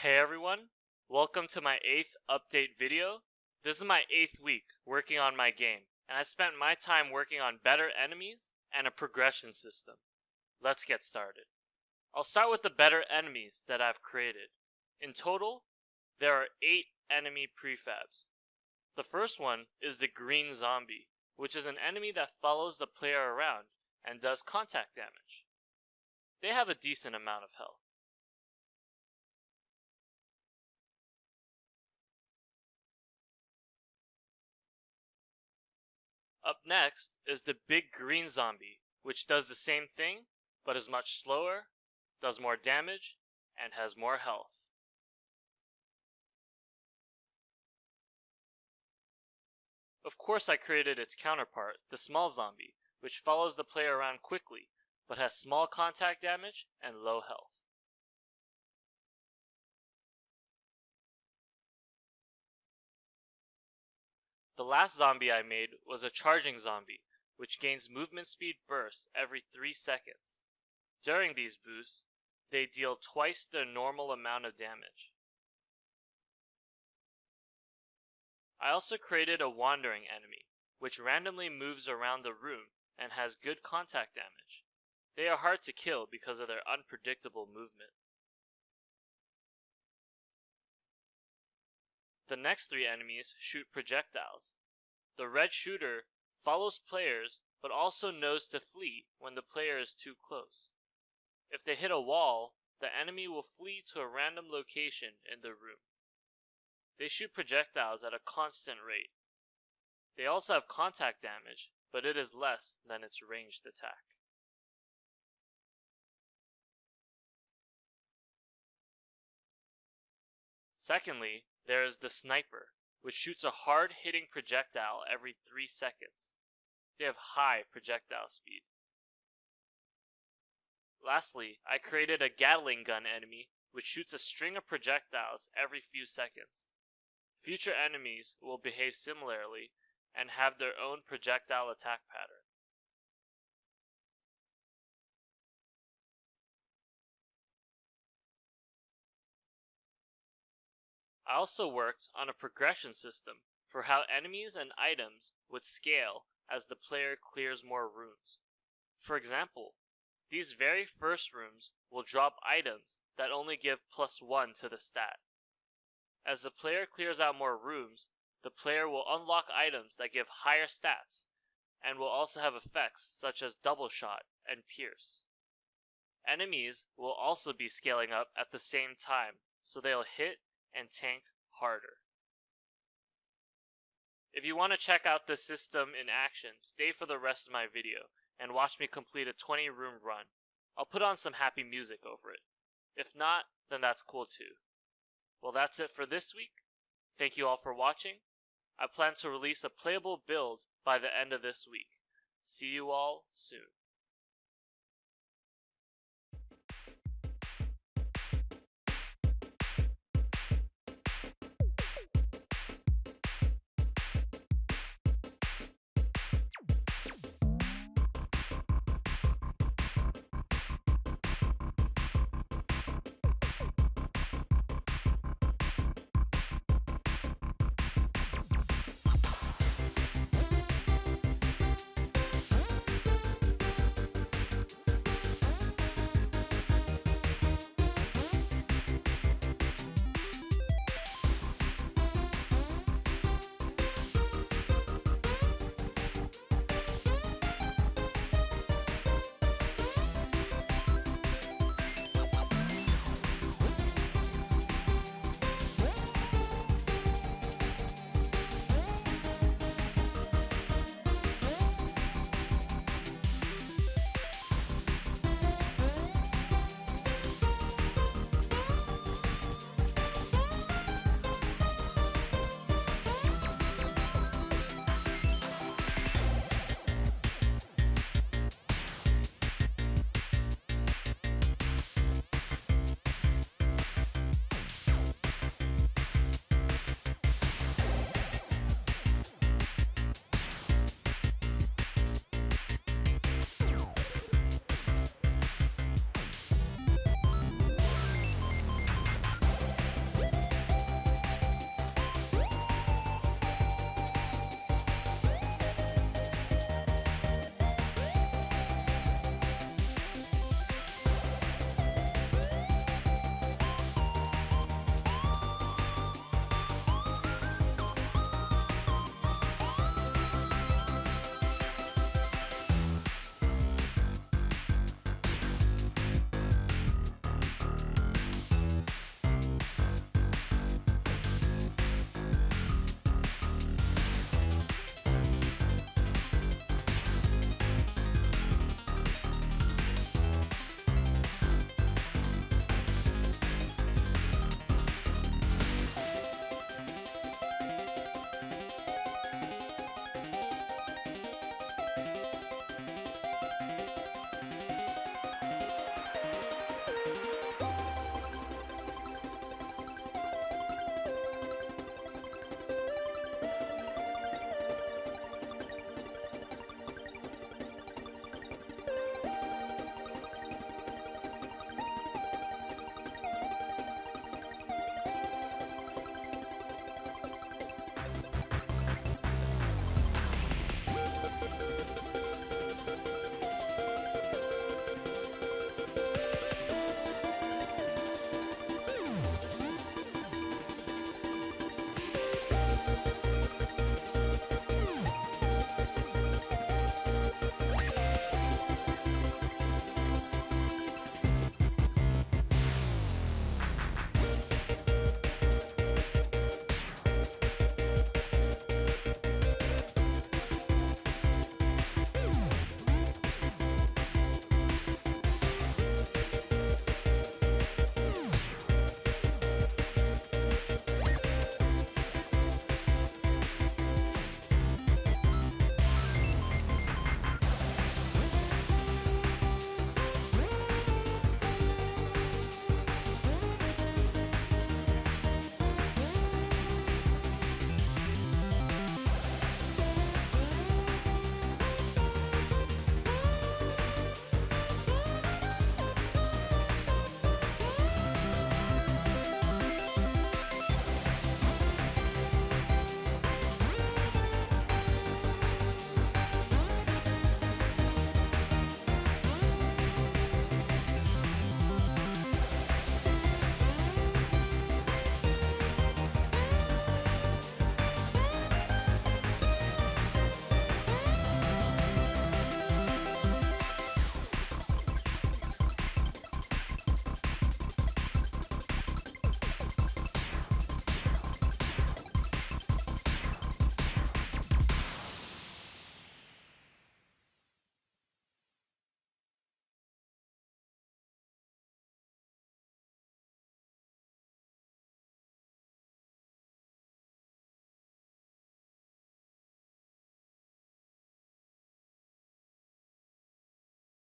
Hey everyone, welcome to my 8th update video. This is my 8th week working on my game, and I spent my time working on better enemies and a progression system. Let's get started. I'll start with the better enemies that I've created. In total, there are 8 enemy prefabs. The first one is the green zombie, which is an enemy that follows the player around and does contact damage. They have a decent amount of health. Up next is the big green zombie, which does the same thing, but is much slower, does more damage, and has more health. Of course I created its counterpart, the small zombie, which follows the player around quickly, but has small contact damage and low health. The last zombie I made was a charging zombie, which gains movement speed bursts every 3 seconds. During these boosts, they deal twice their normal amount of damage. I also created a wandering enemy, which randomly moves around the room and has good contact damage. They are hard to kill because of their unpredictable movement. The next 3 enemies shoot projectiles. The red shooter follows players but also knows to flee when the player is too close. If they hit a wall, the enemy will flee to a random location in the room. They shoot projectiles at a constant rate. They also have contact damage, but it is less than its ranged attack. Secondly, there is the sniper, which shoots a hard-hitting projectile every 3 seconds. They have high projectile speed. Lastly, I created a Gatling gun enemy, which shoots a string of projectiles every few seconds. Future enemies will behave similarly and have their own projectile attack pattern. I also worked on a progression system for how enemies and items would scale as the player clears more rooms. For example, these very first rooms will drop items that only give +1 to the stat. As the player clears out more rooms, the player will unlock items that give higher stats and will also have effects such as double shot and pierce. Enemies will also be scaling up at the same time, so they'll hit and tank harder. If you want to check out this system in action, stay for the rest of my video and watch me complete a 20 room run. I'll put on some happy music over it. If not, then that's cool too. Well, that's it for this week. Thank you all for watching. I plan to release a playable build by the end of this week. See you all soon.